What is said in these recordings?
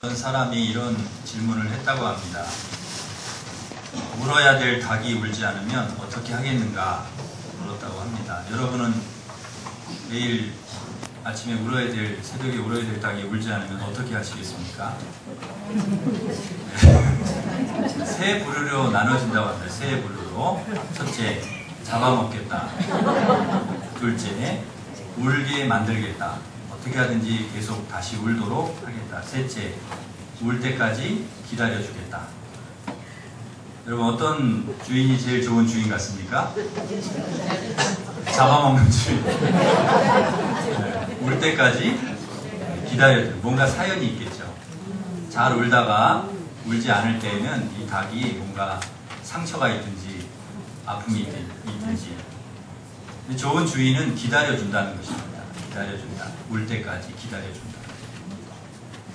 어떤 사람이 이런 질문을 했다고 합니다. 울어야 될 닭이 울지 않으면 어떻게 하겠는가 물었다고 합니다. 여러분은 내일 아침에 새벽에 울어야 될 닭이 울지 않으면 어떻게 하시겠습니까? 세 부류로 나눠진다고 합니다. 세 부류로. 첫째, 잡아먹겠다. 둘째, 울게 만들겠다. 어떻게 하든지 계속 다시 울도록 하겠다. 셋째, 울 때까지 기다려주겠다. 여러분, 어떤 주인이 제일 좋은 주인 같습니까? 잡아먹는 주인. 네, 울 때까지 기다려주는, 뭔가 사연이 있겠죠. 잘 울다가 울지 않을 때에는 이 닭이 뭔가 상처가 있든지 아픔이 있든지. 좋은 주인은 기다려준다는 것입니다. 기다려준다. 울 때까지 기다려준다.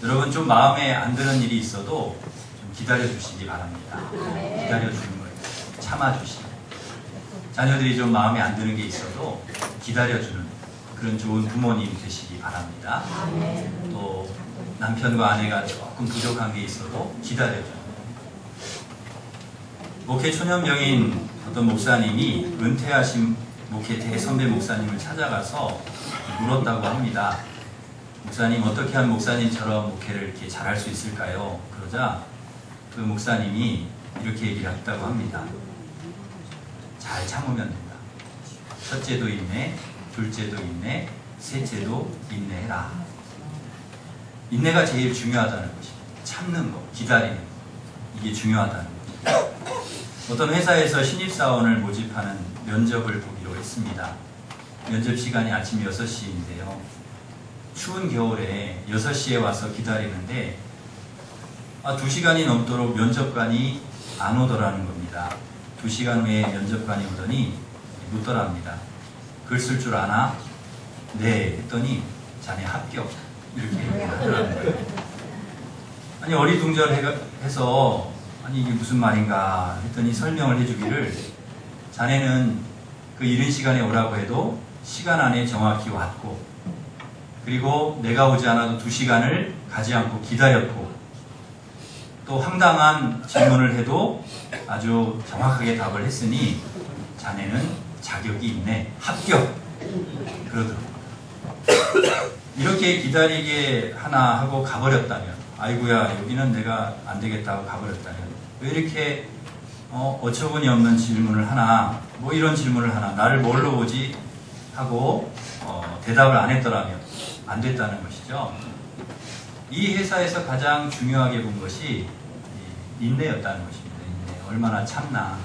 여러분, 좀 마음에 안 드는 일이 있어도 좀 기다려주시기 바랍니다. 기다려주는 거예요. 참아주시고. 자녀들이 좀 마음에 안 드는 게 있어도 기다려주는 그런 좋은 부모님 되시기 바랍니다. 또 남편과 아내가 조금 부족한 게 있어도 기다려주는. 목회 초년병인 어떤 목사님이 은퇴하신 목회 대선배 목사님을 찾아가서 물었다고 합니다. 목사님, 어떻게 하면 목사님처럼 목회를 이렇게 잘할 수 있을까요? 그러자 그 목사님이 이렇게 얘기를 했다고 합니다. 잘 참으면 된다. 첫째도 인내, 둘째도 인내, 셋째도 인내해라. 인내가 제일 중요하다는 것입니다. 참는 것, 기다리는 것. 이게 중요하다는 것입니다. 어떤 회사에서 신입사원을 모집하는 면접을 보기로 했습니다. 면접 시간이 아침 6시인데요. 추운 겨울에 6시에 와서 기다리는데 2시간이 넘도록 면접관이 안 오더라는 겁니다. 2시간 후에 면접관이 오더니 묻더랍니다. 글 쓸 줄 아나? 네. 했더니 자네 합격. 이렇게 하더라는 거예요. 아니, 어리둥절해서 아니, 이게 무슨 말인가 했더니 설명을 해주기를, 자네는 그 이른 시간에 오라고 해도 시간 안에 정확히 왔고, 그리고 내가 오지 않아도 2시간을 가지 않고 기다렸고, 또 황당한 질문을 해도 아주 정확하게 답을 했으니 자네는 자격이 있네. 합격! 그러더라고요. 이렇게 기다리게 하나 하고 가버렸다면, 아이고야, 여기는 내가 안 되겠다 하고 가버렸다면, 왜 이렇게 어처구니 없는 질문을 하나, 뭐 이런 질문을 하나, 나를 뭘로 보지? 하고 대답을 안 했더라면 안 됐다는 것이죠. 이 회사에서 가장 중요하게 본 것이 인내였다는 것입니다. 인내. 얼마나 참나.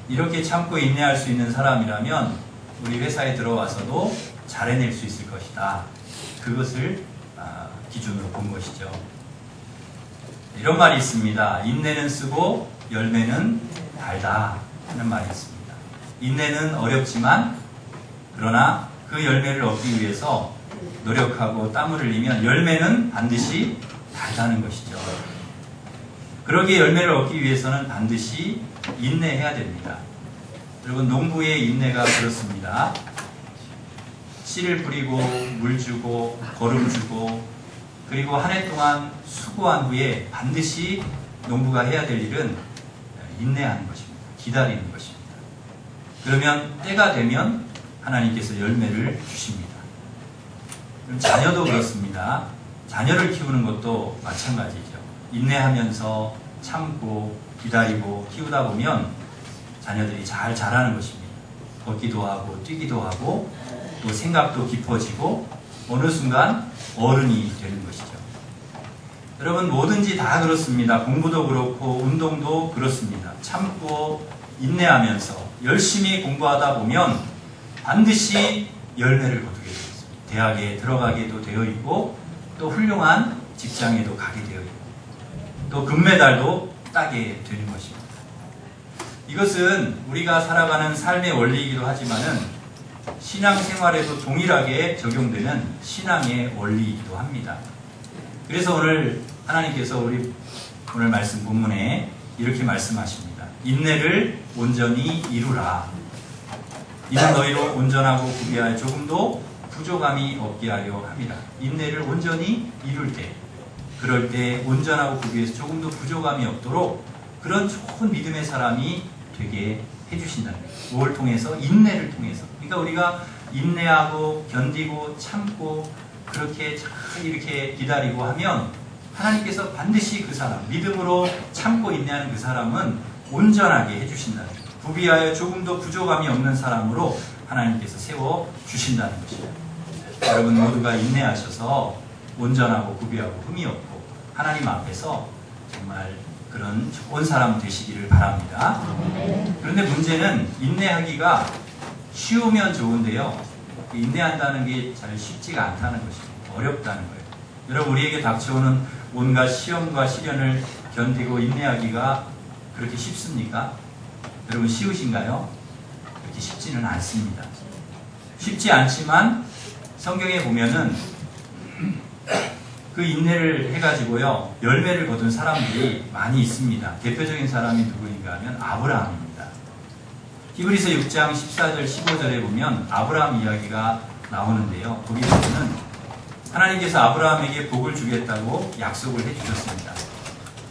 이렇게 참고 인내할 수 있는 사람이라면 우리 회사에 들어와서도 잘 해낼 수 있을 것이다. 그것을 기준으로 본 것이죠. 이런 말이 있습니다. 인내는 쓰고 열매는 달다 하는 말이 있습니다. 인내는 어렵지만 그러나 그 열매를 얻기 위해서 노력하고 땀을 흘리면 열매는 반드시 달다는 것이죠. 그러기에 열매를 얻기 위해서는 반드시 인내해야 됩니다. 여러분, 농부의 인내가 그렇습니다. 씨를 뿌리고 물 주고 거름 주고 그리고 한 해 동안 수고한 후에 반드시 농부가 해야 될 일은 인내하는 것입니다. 기다리는 것입니다. 그러면 때가 되면 하나님께서 열매를 주십니다. 그럼 자녀도 그렇습니다. 자녀를 키우는 것도 마찬가지죠. 인내하면서 참고 기다리고 키우다 보면 자녀들이 잘 자라는 것입니다. 걷기도 하고 뛰기도 하고 또 생각도 깊어지고 어느 순간 어른이 되는 것이죠. 여러분, 뭐든지 다 그렇습니다. 공부도 그렇고 운동도 그렇습니다. 참고 인내하면서 열심히 공부하다 보면 반드시 열매를 거두게 되어 있습니다. 대학에 들어가게도 되어 있고 또 훌륭한 직장에도 가게 되어 있고 또 금메달도 따게 되는 것입니다. 이것은 우리가 살아가는 삶의 원리이기도 하지만은 신앙생활에도 동일하게 적용되는 신앙의 원리이기도 합니다. 그래서 오늘 하나님께서 우리 오늘 말씀 본문에 이렇게 말씀하십니다. 인내를 온전히 이루라. 이는 너희로 온전하고 구비하여 조금도 부족함이 없게 하려 함이라. 인내를 온전히 이룰 때 그럴 때 온전하고 그 위에서 조금도 부족함이 없도록 그런 좋은 믿음의 사람이 되게 해주신다는 거예요. 무엇을 통해서? 인내를 통해서. 그러니까 우리가 인내하고 견디고 참고 그렇게 잘 이렇게 기다리고 하면 하나님께서 반드시 그 사람, 믿음으로 참고 인내하는 그 사람은 온전하게 해주신다는 거예요. 부비하여 조금도 부족함이 없는 사람으로 하나님께서 세워주신다는 것이에요. 여러분 모두가 인내하셔서 온전하고 부비하고 흠이 없고 하나님 앞에서 정말 그런 좋은 사람 되시기를 바랍니다. 그런데 문제는 인내하기가 쉬우면 좋은데요. 인내한다는 게 잘 쉽지가 않다는 것입니다. 어렵다는 거예요. 여러분 우리에게 닥쳐오는 온갖 시험과 시련을 견디고 인내하기가 그렇게 쉽습니까? 여러분 쉬우신가요? 그렇게 쉽지는 않습니다. 쉽지 않지만 성경에 보면은 그 인내를 해가지고요 열매를 거둔 사람들이 많이 있습니다. 대표적인 사람이 누구인가 하면 아브라함입니다. 히브리서 6장 14절 15절에 보면 아브라함 이야기가 나오는데요. 거기 보면은 하나님께서 아브라함에게 복을 주겠다고 약속을 해주셨습니다.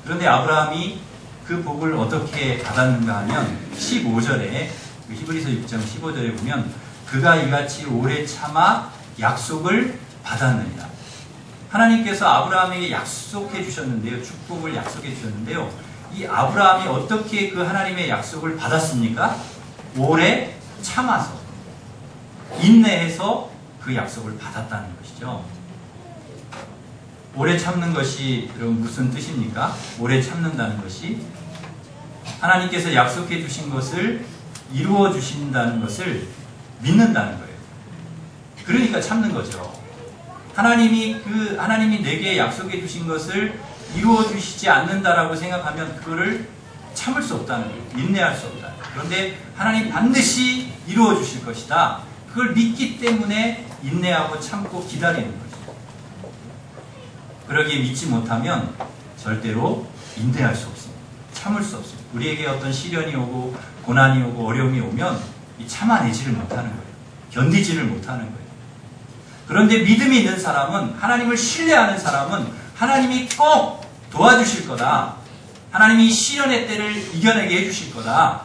그런데 아브라함이 그 복을 어떻게 받았는가 하면 15절에 히브리서 6장 15절에 보면 그가 이같이 오래 참아 약속을 받았느니라. 하나님께서 아브라함에게 약속해 주셨는데요. 축복을 약속해 주셨는데요. 이 아브라함이 어떻게 그 하나님의 약속을 받았습니까? 오래 참아서 인내해서 그 약속을 받았다는 것이죠. 오래 참는 것이 여러분 무슨 뜻입니까? 오래 참는다는 것이 하나님께서 약속해 주신 것을 이루어 주신다는 것을 믿는다는 거예요. 그러니까 참는 거죠. 하나님이 내게 약속해 주신 것을 이루어 주시지 않는다라고 생각하면 그거를 참을 수 없다는 거예요. 인내할 수 없다. 그런데 하나님 반드시 이루어 주실 것이다. 그걸 믿기 때문에 인내하고 참고 기다리는 거죠. 그러기에 믿지 못하면 절대로 인내할 수 없습니다. 참을 수 없습니다. 우리에게 어떤 시련이 오고 고난이 오고 어려움이 오면 참아내지를 못하는 거예요. 견디지를 못하는 거예요. 그런데 믿음이 있는 사람은, 하나님을 신뢰하는 사람은 하나님이 꼭 도와주실 거다. 하나님이 시련의 때를 이겨내게 해주실 거다.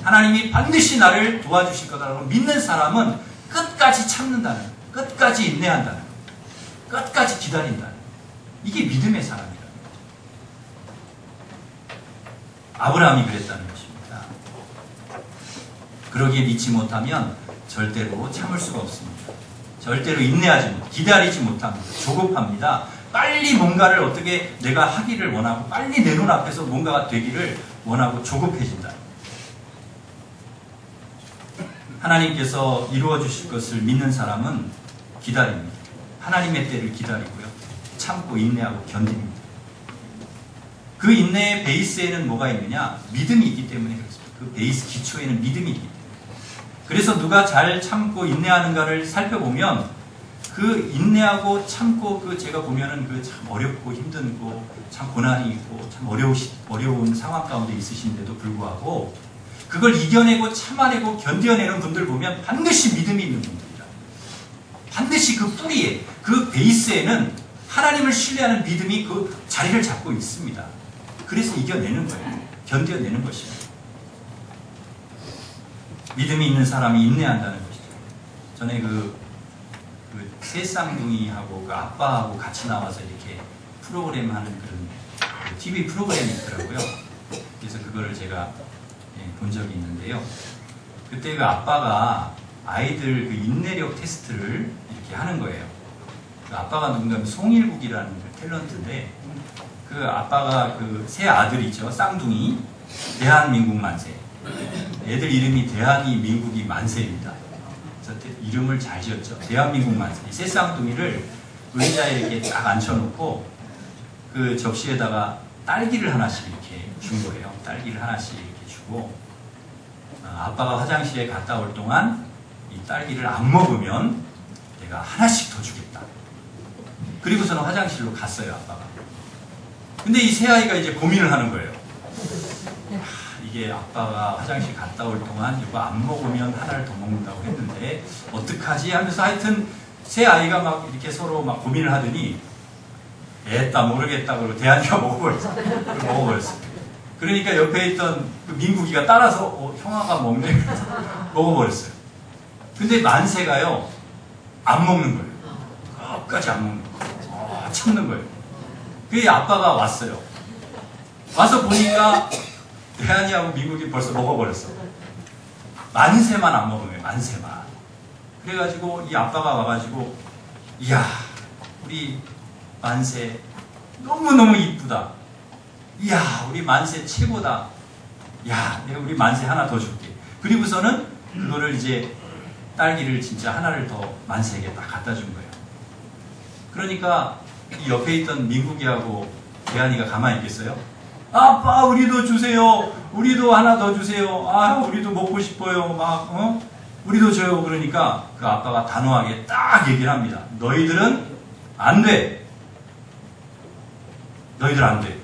하나님이 반드시 나를 도와주실 거다라고 믿는 사람은 끝까지 참는다는 거예요. 끝까지 인내한다는 거예요. 끝까지 기다린다는 거예요. 이게 믿음의 사람이라는 거예요. 아브라함이 그랬다는 것입니다. 그러기에 믿지 못하면 절대로 참을 수가 없습니다. 절대로 인내하지 못, 기다리지 못합니다. 조급합니다. 빨리 뭔가를 어떻게 내가 하기를 원하고 빨리 내 눈앞에서 뭔가가 되기를 원하고 조급해진다. 하나님께서 이루어 주실 것을 믿는 사람은 기다립니다. 하나님의 때를 기다리고요. 참고 인내하고 견딥니다. 그 인내의 베이스에는 뭐가 있느냐? 믿음이 있기 때문에 그렇습니다. 그 베이스 기초에는 믿음이 있기 때문에. 그래서 누가 잘 참고 인내하는가를 살펴보면 그 인내하고 참고 제가 보면은 참 어렵고 힘든고 참 고난이 있고 참 어려운 상황 가운데 있으신데도 불구하고 그걸 이겨내고 참아내고 견뎌내는 분들 보면 반드시 믿음이 있는 분들이다. 반드시 그 뿌리에, 그 베이스에는 하나님을 신뢰하는 믿음이 그 자리를 잡고 있습니다. 그래서 이겨내는 거예요. 견뎌내는 것입니다. 믿음이 있는 사람이 인내한다는 것이죠. 전에 새 쌍둥이하고 그 아빠하고 같이 나와서 이렇게 프로그램 하는 그런 TV 프로그램이 있더라고요. 그래서 그거를 제가 본 적이 있는데요. 그때 그 아빠가 아이들 그 인내력 테스트를 이렇게 하는 거예요. 그 아빠가 누군가 하면 송일국이라는 탤런트인데 그 아빠가 그 새 아들이죠. 쌍둥이. 대한민국 만세. 애들 이름이 대한이 민국이 만세입니다. 그래서 이름을 잘 지었죠. 대한민국 만세. 이 새 쌍둥이를 의자에 이렇게 딱 앉혀놓고 그 접시에다가 딸기를 하나씩 이렇게 준 거예요. 딸기를 하나씩 이렇게 주고 아빠가 화장실에 갔다 올 동안 이 딸기를 안 먹으면 내가 하나씩 더 주겠다. 그리고서는 화장실로 갔어요. 아빠가. 근데 이 새아이가 이제 고민을 하는 거예요. 이게 아빠가 화장실 갔다 올 동안 이거 안 먹으면 하나를 더 먹는다고 했는데 어떡하지 하면서 하여튼 새 아이가 막 이렇게 서로 막 고민을 하더니 애따 모르겠다 그러고 대한이가 먹어버렸어. 먹어버렸어. 그러니까 옆에 있던 그 민국이가 따라서 형아가 먹네. 먹어버렸어요. 근데 만세가요 안 먹는 거예요. 끝까지 안 먹는 거예요. 참는 거예요. 그 아빠가 왔어요. 와서 보니까 대한이하고 민국이 벌써 먹어버렸어. 만세만 안 먹은 거예요. 만세만. 그래가지고 이 아빠가 와가지고 이야 우리 만세 너무너무 이쁘다. 이야 우리 만세 최고다. 야 내가 우리 만세 하나 더 줄게. 그리고서는 그거를 이제 딸기를 진짜 하나를 더 만세에게 딱 갖다 준 거예요. 그러니까 이 옆에 있던 민국이하고 대한이가 가만히 있겠어요? 아빠 우리도 주세요. 우리도 하나 더 주세요. 아 우리도 먹고 싶어요. 막 우리도 줘요. 그러니까 그 아빠가 단호하게 딱 얘기를 합니다. 너희들은 안 돼. 너희들 안 돼.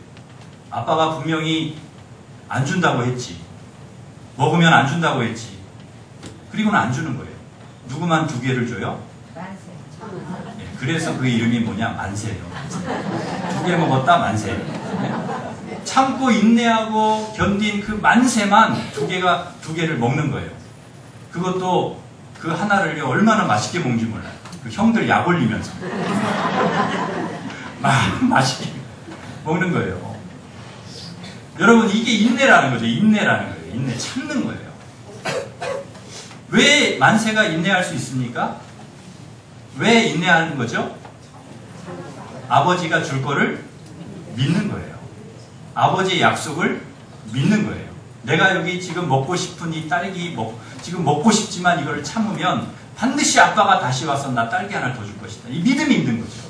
아빠가 분명히 안 준다고 했지. 먹으면 안 준다고 했지. 그리고는 안 주는 거예요. 누구만 2개를 줘요? 만세. 네, 그래서 그 이름이 뭐냐? 만세예요. 2개 먹었다 만세. 네? 참고 인내하고 견딘 그 만세만 2개를 먹는 거예요. 그것도 그 하나를 얼마나 맛있게 먹는지 몰라요. 그 형들 약 올리면서 맛있게 먹는 거예요. 여러분 이게 인내라는 거죠. 인내라는 거예요. 인내 참는 거예요. 왜 만세가 인내할 수 있습니까? 왜 인내하는 거죠? 아버지가 줄 거를 믿는 거예요. 아버지의 약속을 믿는 거예요. 내가 여기 지금 먹고 싶은 이 딸기 지금 먹고 싶지만 이걸 참으면 반드시 아빠가 다시 와서 나 딸기 하나 더 줄 것이다. 이 믿음이 있는 거죠.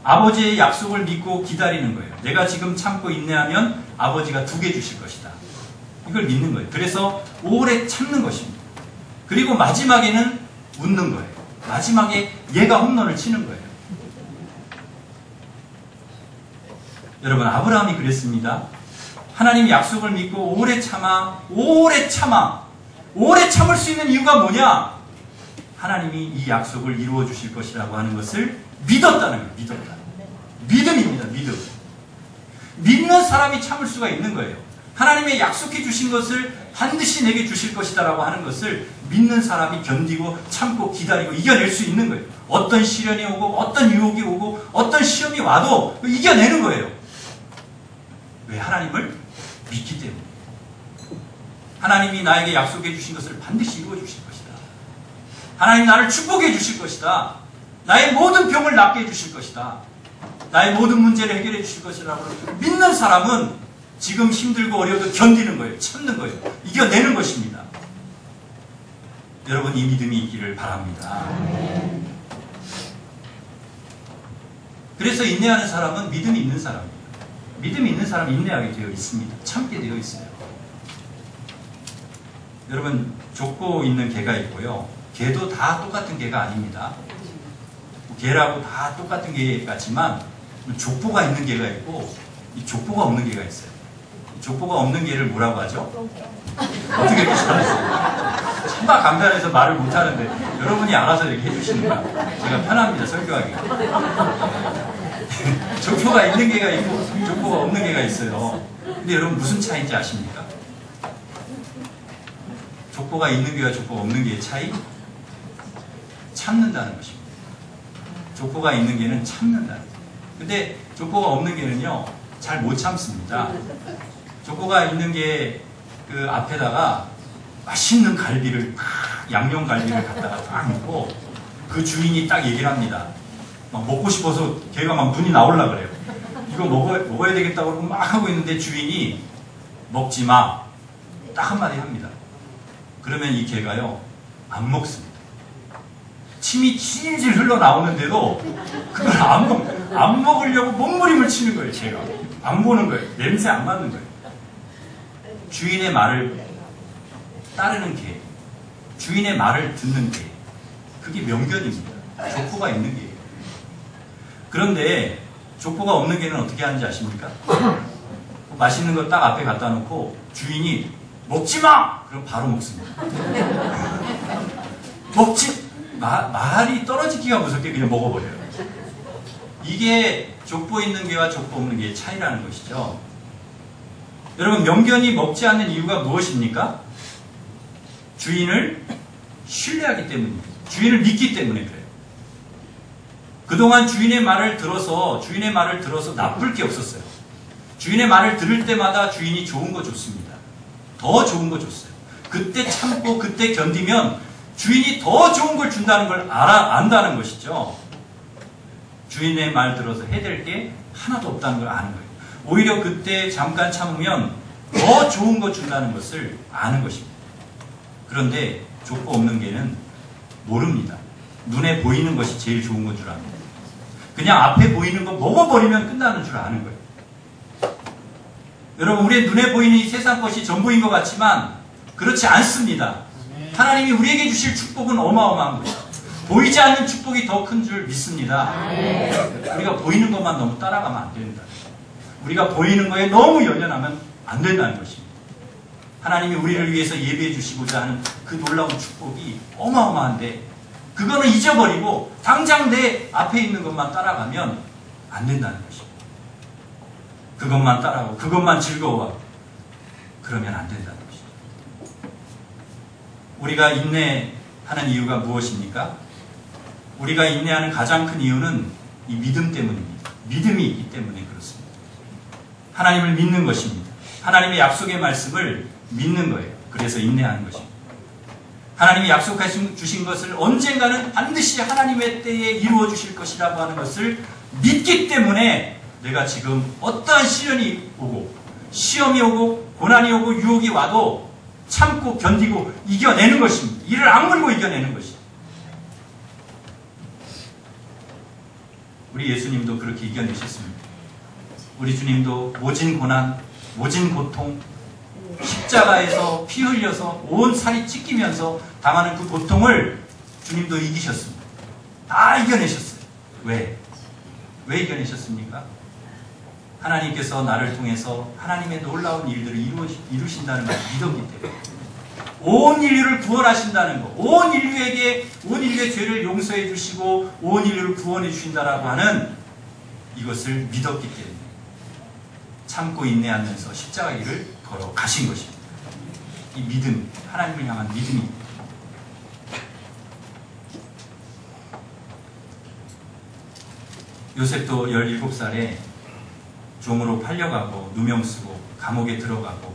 아버지의 약속을 믿고 기다리는 거예요. 내가 지금 참고 인내하면 아버지가 2개 주실 것이다. 이걸 믿는 거예요. 그래서 오래 참는 것입니다. 그리고 마지막에는 웃는 거예요. 마지막에 얘가 홈런을 치는 거예요. 여러분 아브라함이 그랬습니다. 하나님 약속을 믿고 오래 참을 수 있는 이유가 뭐냐? 하나님이 이 약속을 이루어 주실 것이라고 하는 것을 믿었다는 거예요. 믿었다. 믿음입니다. 믿음. 믿는 사람이 참을 수가 있는 거예요. 하나님의 약속해 주신 것을 반드시 내게 주실 것이다 라고 하는 것을 믿는 사람이 견디고 참고 기다리고 이겨낼 수 있는 거예요. 어떤 시련이 오고 어떤 유혹이 오고 어떤 시험이 와도 이겨내는 거예요. 왜? 하나님을 믿기 때문에. 하나님이 나에게 약속해 주신 것을 반드시 이루어 주실 것이다. 하나님 나를 축복해 주실 것이다. 나의 모든 병을 낫게 해 주실 것이다. 나의 모든 문제를 해결해 주실 것이라고 믿는 사람은 지금 힘들고 어려워도 견디는 거예요. 참는 거예요. 이겨내는 것입니다. 여러분 이 믿음이 있기를 바랍니다. 그래서 인내하는 사람은 믿음이 있는 사람입니다. 믿음이 있는 사람은 인내하게 되어 있습니다. 참게 되어 있어요. 여러분 족보 있는 개가 있고요. 개도 다 똑같은 개가 아닙니다. 개라고 다 똑같은 개 같지만 족보가 있는 개가 있고 이 족보가 없는 개가 있어요. 족보가 없는 개를 뭐라고 하죠? 어떻게 이렇게 잘하세요? 참나 간단해서 말을 못하는데 여러분이 알아서 이렇게 해주시니까 제가 편합니다. 설교하기. 족보가 있는 개가 있고 족보가 없는 개가 있어요. 근데 여러분 무슨 차이인지 아십니까? 족보가 있는 개와 족보가 없는 개의 차이? 참는다는 것입니다. 족보가 있는 개는 참는다는 거예요. 근데 족보가 없는 개는요 잘 못 참습니다. 족보가 있는 게 그 앞에다가 맛있는 갈비를 양념 갈비를 갖다가 딱 놓고 그 주인이 딱 얘기를 합니다. 막 먹고 싶어서 걔가 막 눈이 나오려고 그래요. 이거 먹어야 되겠다고 그러고 막 하고 있는데 주인이 먹지 마. 딱 한마디 합니다. 그러면 이 개가요 안 먹습니다. 침이 질질 흘러나오는데도 그걸 안 먹으려고 몸부림을 치는 거예요. 제가 안 보는 거예요. 냄새 안 맡는 거예요. 주인의 말을 따르는 개, 주인의 말을 듣는 개, 그게 명견입니다. 족보가 있는 개예요. 그런데 족보가 없는 개는 어떻게 하는지 아십니까? 맛있는 거 딱 앞에 갖다 놓고 주인이 먹지 마! 그럼 바로 먹습니다. 말이 떨어지기가 무섭게 그냥 먹어버려요. 이게 족보 있는 개와 족보 없는 개의 차이라는 것이죠. 여러분, 명견이 먹지 않는 이유가 무엇입니까? 주인을 신뢰하기 때문입니다. 주인을 믿기 때문에 그래요. 그동안 주인의 말을 들어서 나쁠 게 없었어요. 주인의 말을 들을 때마다 주인이 좋은 거 줬습니다. 더 좋은 거 줬어요. 그때 참고 그때 견디면 주인이 더 좋은 걸 준다는 걸 안다는 것이죠. 주인의 말 들어서 해댈 게 하나도 없다는 걸 아는 거예요. 오히려 그때 잠깐 참으면 더 좋은 거 준다는 것을 아는 것입니다. 그런데 족보 없는 개는 모릅니다. 눈에 보이는 것이 제일 좋은 건 줄 압니다. 그냥 앞에 보이는 거 먹어버리면 끝나는 줄 아는 거예요. 여러분, 우리의 눈에 보이는 이 세상 것이 전부인 것 같지만 그렇지 않습니다. 하나님이 우리에게 주실 축복은 어마어마한 거예요. 보이지 않는 축복이 더 큰 줄 믿습니다. 우리가 보이는 것만 너무 따라가면 안 된다. 우리가 보이는 거에 너무 연연하면 안 된다는 것입니다. 하나님이 우리를 위해서 예비해 주시고자 하는 그 놀라운 축복이 어마어마한데 그거는 잊어버리고 당장 내 앞에 있는 것만 따라가면 안 된다는 것입니다. 그것만 따라가고 그것만 즐거워하고 그러면 안 된다는 것입니다. 우리가 인내하는 이유가 무엇입니까? 우리가 인내하는 가장 큰 이유는 이 믿음 때문입니다. 믿음이 있기 때문에 그렇습니다. 하나님을 믿는 것입니다. 하나님의 약속의 말씀을 믿는 거예요. 그래서 인내하는 것입니다. 하나님이 약속하신 주신 것을 언젠가는 반드시 하나님의 때에 이루어 주실 것이라고 하는 것을 믿기 때문에 내가 지금 어떠한 시련이 오고 시험이 오고 고난이 오고 유혹이 와도 참고 견디고 이겨내는 것입니다. 이를 악물고 이겨내는 것입니다. 우리 예수님도 그렇게 이겨내셨습니다. 우리 주님도 모진 고난, 모진 고통, 십자가에서 피 흘려서 온 살이 찢기면서 당하는 그 고통을 주님도 이기셨습니다. 다 이겨내셨어요. 왜? 왜 이겨내셨습니까? 하나님께서 나를 통해서 하나님의 놀라운 일들을 이루신다는 것을 믿었기 때문에 온 인류를 구원하신다는 것, 온 인류의 죄를 용서해 주시고 온 인류를 구원해 주신다라고 하는 이것을 믿었기 때문에 참고 인내하면서 십자가 길을 걸어가신 것입니다. 이 믿음, 하나님을 향한 믿음이 요셉도 17살에 종으로 팔려가고 누명 쓰고 감옥에 들어가고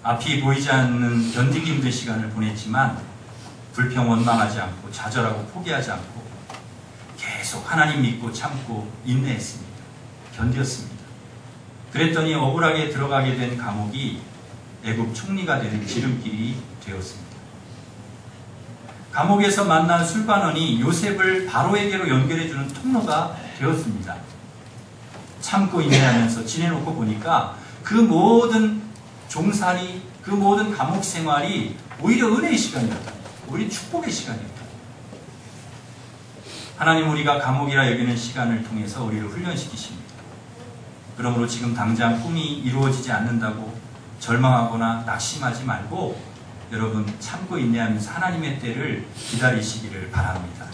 앞이 보이지 않는 견디기 힘든 시간을 보냈지만 불평 원망하지 않고 좌절하고 포기하지 않고 계속 하나님 믿고 참고 인내했습니다. 견뎠습니다. 그랬더니 억울하게 들어가게 된 감옥이 애굽 총리가 되는 지름길이 되었습니다. 감옥에서 만난 술관원이 요셉을 바로에게로 연결해주는 통로가 되었습니다. 참고 인내하면서 지내놓고 보니까 그 모든 종살이, 그 모든 감옥 생활이 오히려 은혜의 시간이었다. 오히려 축복의 시간이었다. 하나님 우리가 감옥이라 여기는 시간을 통해서 우리를 훈련시키십니다. 그러므로 지금 당장 꿈이 이루어지지 않는다고 절망하거나 낙심하지 말고 여러분 참고 인내하면서 하나님의 때를 기다리시기를 바랍니다.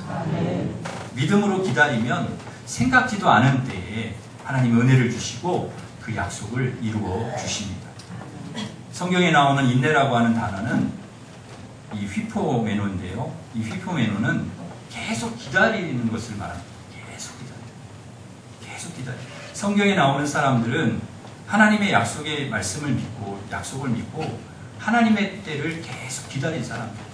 믿음으로 기다리면 생각지도 않은 때에 하나님 은혜를 주시고 그 약속을 이루어 주십니다. 성경에 나오는 인내라고 하는 단어는 이 휘포메노인데요. 이 휘포메노는 계속 기다리는 것을 말합니다. 계속 기다려. 성경에 나오는 사람들은 하나님의 약속의 말씀을 믿고 약속을 믿고 하나님의 때를 계속 기다린 사람입니다.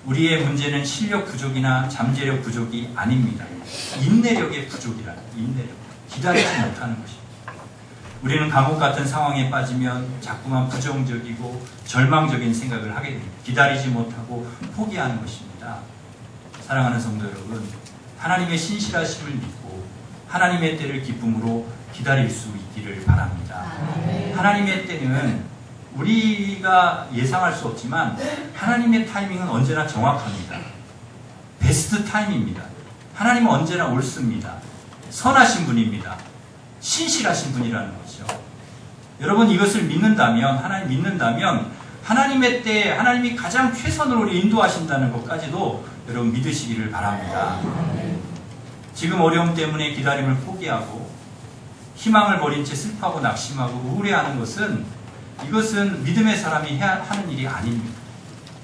우리의 문제는 실력 부족이나 잠재력 부족이 아닙니다. 인내력의 부족이라. 인내력. 기다리지 못하는 것입니다. 우리는 감옥 같은 상황에 빠지면 자꾸만 부정적이고 절망적인 생각을 하게 됩니다. 기다리지 못하고 포기하는 것입니다. 사랑하는 성도 여러분, 하나님의 신실하심을 믿고 하나님의 때를 기쁨으로 기다릴 수 있기를 바랍니다. 하나님의 때는 우리가 예상할 수 없지만 하나님의 타이밍은 언제나 정확합니다. 베스트 타임입니다. 하나님은 언제나 옳습니다. 선하신 분입니다. 신실하신 분이라는 거죠. 여러분 이것을 믿는다면, 하나님 믿는다면 하나님의 때에 하나님이 가장 최선으로 우리 인도하신다는 것까지도 여러분 믿으시기를 바랍니다. 지금 어려움 때문에 기다림을 포기하고 희망을 버린 채 슬퍼하고 낙심하고 우울해하는 것은 이것은 믿음의 사람이 해야 하는 일이 아닙니다.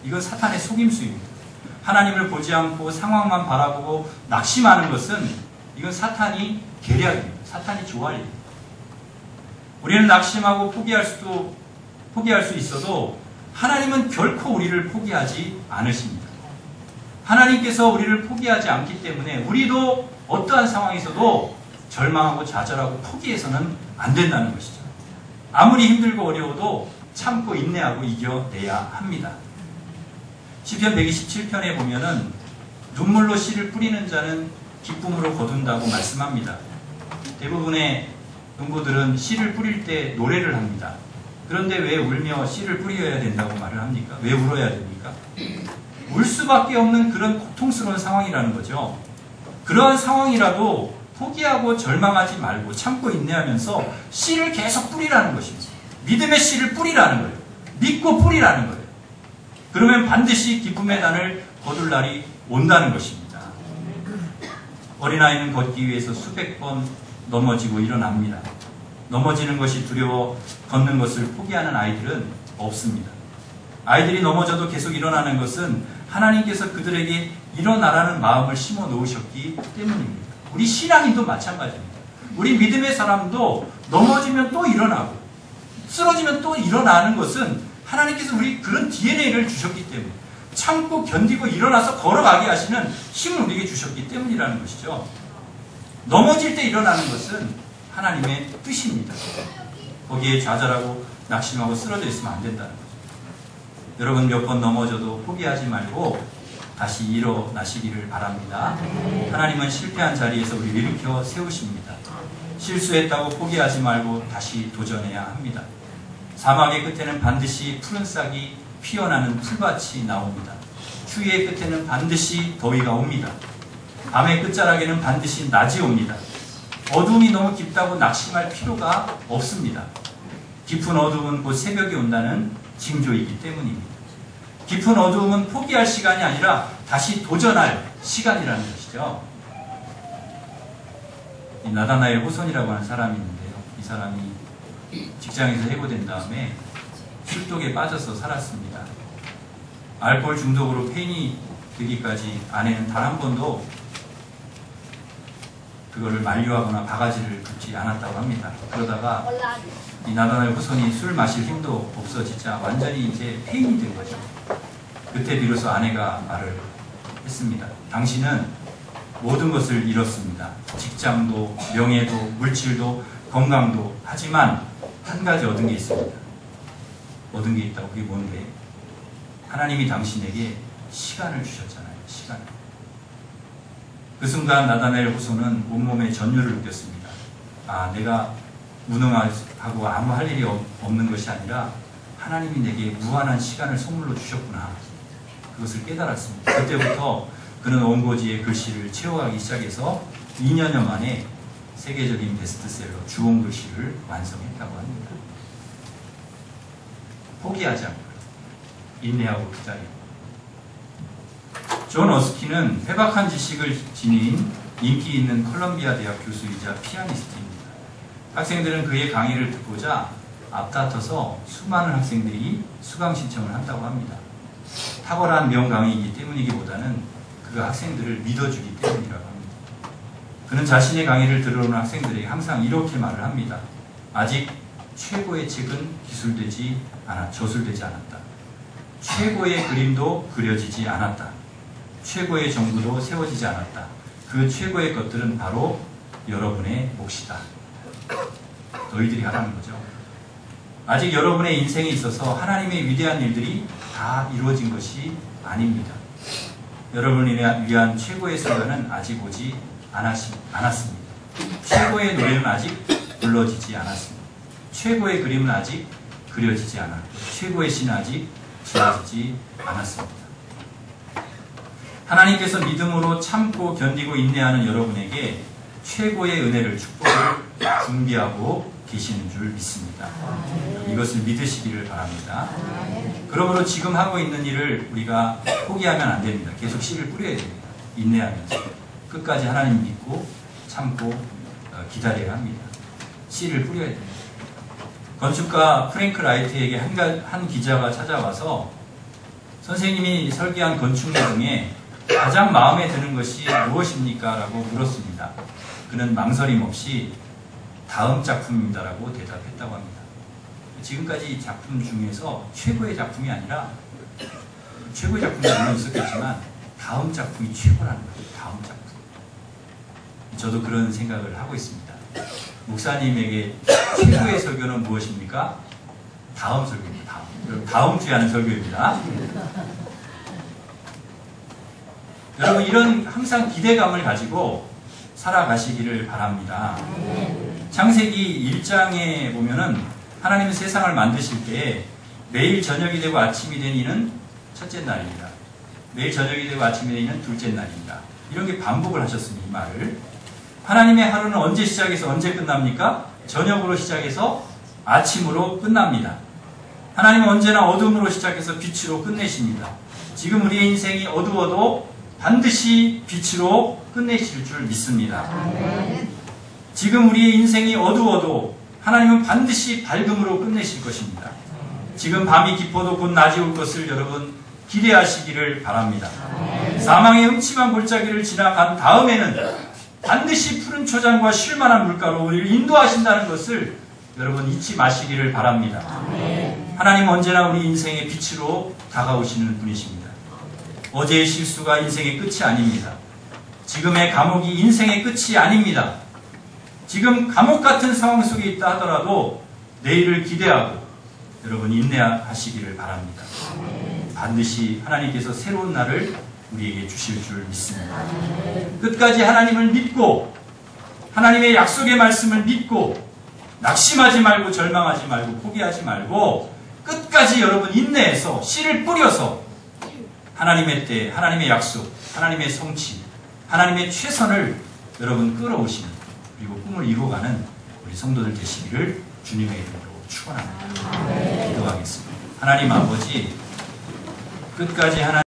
이건 사탄의 속임수입니다. 하나님을 보지 않고 상황만 바라보고 낙심하는 것은 이건 사탄이 계략입니다. 사탄이 좋아할 일입니다. 우리는 낙심하고 포기할 수 있어도 하나님은 결코 우리를 포기하지 않으십니다. 하나님께서 우리를 포기하지 않기 때문에 우리도 어떠한 상황에서도 절망하고 좌절하고 포기해서는 안 된다는 것이죠. 아무리 힘들고 어려워도 참고 인내하고 이겨내야 합니다. 시편 127편에 보면은 눈물로 씨를 뿌리는 자는 기쁨으로 거둔다고 말씀합니다. 대부분의 농부들은 씨를 뿌릴 때 노래를 합니다. 그런데 왜 울며 씨를 뿌려야 된다고 말을 합니까? 왜 울어야 됩니까? 울 수밖에 없는 그런 고통스러운 상황이라는 거죠. 그러한 상황이라도 포기하고 절망하지 말고 참고 인내하면서 씨를 계속 뿌리라는 것입니다. 믿음의 씨를 뿌리라는 거예요. 믿고 뿌리라는 거예요. 그러면 반드시 기쁨의 단을 거둘 날이 온다는 것입니다. 어린아이는 걷기 위해서 수백 번 넘어지고 일어납니다. 넘어지는 것이 두려워 걷는 것을 포기하는 아이들은 없습니다. 아이들이 넘어져도 계속 일어나는 것은 하나님께서 그들에게 일어나라는 마음을 심어 놓으셨기 때문입니다. 우리 신앙인도 마찬가지입니다. 우리 믿음의 사람도 넘어지면 또 일어나고 쓰러지면 또 일어나는 것은 하나님께서 우리 그런 DNA를 주셨기 때문에 참고 견디고 일어나서 걸어가게 하시는 힘을 우리에게 주셨기 때문이라는 것이죠. 넘어질 때 일어나는 것은 하나님의 뜻입니다. 거기에 좌절하고 낙심하고 쓰러져 있으면 안 된다는 거죠. 여러분 몇 번 넘어져도 포기하지 말고 다시 일어나시기를 바랍니다. 하나님은 실패한 자리에서 우리를 일으켜 세우십니다. 실수했다고 포기하지 말고 다시 도전해야 합니다. 사막의 끝에는 반드시 푸른 싹이 피어나는 풀밭이 나옵니다. 추위의 끝에는 반드시 더위가 옵니다. 밤의 끝자락에는 반드시 낮이 옵니다. 어두움이 너무 깊다고 낙심할 필요가 없습니다. 깊은 어두움은 곧 새벽이 온다는 징조이기 때문입니다. 깊은 어두움은 포기할 시간이 아니라 다시 도전할 시간이라는 것이죠. 이 나다나엘 호손이라고 하는 사람이 있는데요. 이 사람이 직장에서 해고된 다음에 술독에 빠져서 살았습니다. 알코올 중독으로 폐인이 되기까지 아내는 단 한 번도 그거를 만류하거나 바가지를 긁지 않았다고 합니다. 그러다가 이 나다나엘 후손이 술 마실 힘도 없어지자 완전히 이제 폐인이 된 거죠. 그때 비로소 아내가 말을 했습니다. 당신은 모든 것을 잃었습니다. 직장도, 명예도, 물질도, 건강도. 하지만 한 가지 얻은 게 있습니다. 얻은 게 있다고. 그게 뭔데? 하나님이 당신에게 시간을 주셨잖아요. 시간. 그 순간 나다나엘 후손은 온몸에 전율을 느꼈습니다. 아, 내가 무능하고 아무 할 일이 없는 것이 아니라 하나님이 내게 무한한 시간을 선물로 주셨구나. 그것을 깨달았습니다. 그때부터 그는 원고지에 글씨를 채워가기 시작해서 2년여 만에 세계적인 베스트셀러 주홍 글씨를 완성했다고 합니다. 포기하지 않고 인내하고 기다리고. 존 어스킨은 회박한 지식을 지닌 인기 있는 컬럼비아 대학 교수이자 피아니스트입니다. 학생들은 그의 강의를 듣고자 앞다퉈서 수많은 학생들이 수강 신청을 한다고 합니다. 탁월한 명강의이기 때문이기보다는 그 학생들을 믿어주기 때문이라고 합니다. 그는 자신의 강의를 들어오는 학생들에게 항상 이렇게 말을 합니다. 아직 최고의 책은 저술되지 않았다. 최고의 그림도 그려지지 않았다. 최고의 정부도 세워지지 않았다. 그 최고의 것들은 바로 여러분의 몫이다. 너희들이 하라는 거죠. 아직 여러분의 인생에 있어서 하나님의 위대한 일들이 다 이루어진 것이 아닙니다. 여러분을 위한 최고의 순간은 아직 오지 않았습니다. 최고의 노래는 아직 불러지지 않았습니다. 최고의 그림은 아직 그려지지 않았고 최고의 시는 아직 지어지지 않았습니다. 하나님께서 믿음으로 참고 견디고 인내하는 여러분에게 최고의 은혜를 축복을 준비하고 계시는 줄 믿습니다. 이것을 믿으시기를 바랍니다. 그러므로 지금 하고 있는 일을 우리가 포기하면 안 됩니다. 계속 씨를 뿌려야 됩니다. 인내하면서 끝까지 하나님 믿고 참고 기다려야 합니다. 씨를 뿌려야 됩니다. 건축가 프랭크 라이트에게 한 기자가 찾아와서 선생님이 설계한 건축물 중에 가장 마음에 드는 것이 무엇입니까? 라고 물었습니다. 그는 망설임 없이 다음 작품입니다라고 대답했다고 합니다. 지금까지 작품 중에서 최고의 작품이 아니라 최고의 작품이 물론 있었겠지만 다음 작품이 최고라는 거예요. 다음 작품. 저도 그런 생각을 하고 있습니다. 목사님에게 최고의 설교는 무엇입니까? 다음 설교입니다. 다음 주에 하는 설교입니다. 여러분 이런 항상 기대감을 가지고 살아가시기를 바랍니다. 창세기 1장에 보면은 하나님은 세상을 만드실 때 매일 저녁이 되고 아침이 되니는 첫째 날입니다. 매일 저녁이 되고 아침이 되니는 둘째 날입니다. 이런 게 반복을 하셨습니다. 이 말을. 하나님의 하루는 언제 시작해서 언제 끝납니까? 저녁으로 시작해서 아침으로 끝납니다. 하나님은 언제나 어둠으로 시작해서 빛으로 끝내십니다. 지금 우리의 인생이 어두워도 반드시 빛으로 끝내실 줄 믿습니다. 지금 우리의 인생이 어두워도 하나님은 반드시 밝음으로 끝내실 것입니다. 지금 밤이 깊어도 곧 낮이 올 것을 여러분 기대하시기를 바랍니다. 사망의 음침한 골짜기를 지나간 다음에는 반드시 푸른 초장과 쉴만한 물가로 우리를 인도하신다는 것을 여러분 잊지 마시기를 바랍니다. 하나님은 언제나 우리 인생의 빛으로 다가오시는 분이십니다. 어제의 실수가 인생의 끝이 아닙니다. 지금의 감옥이 인생의 끝이 아닙니다. 지금 감옥 같은 상황 속에 있다 하더라도 내일을 기대하고 여러분 인내하시기를 바랍니다. 반드시 하나님께서 새로운 날을 우리에게 주실 줄 믿습니다. 끝까지 하나님을 믿고 하나님의 약속의 말씀을 믿고 낙심하지 말고 절망하지 말고 포기하지 말고 끝까지 여러분 인내해서 씨를 뿌려서 하나님의 때, 하나님의 약속, 하나님의 성취, 하나님의 최선을 여러분 끌어오시는 그리고 꿈을 이루어가는 우리 성도들 되시기를 주님의 이름으로 축원합니다. 기도하겠습니다. 하나님 아버지 끝까지 하나님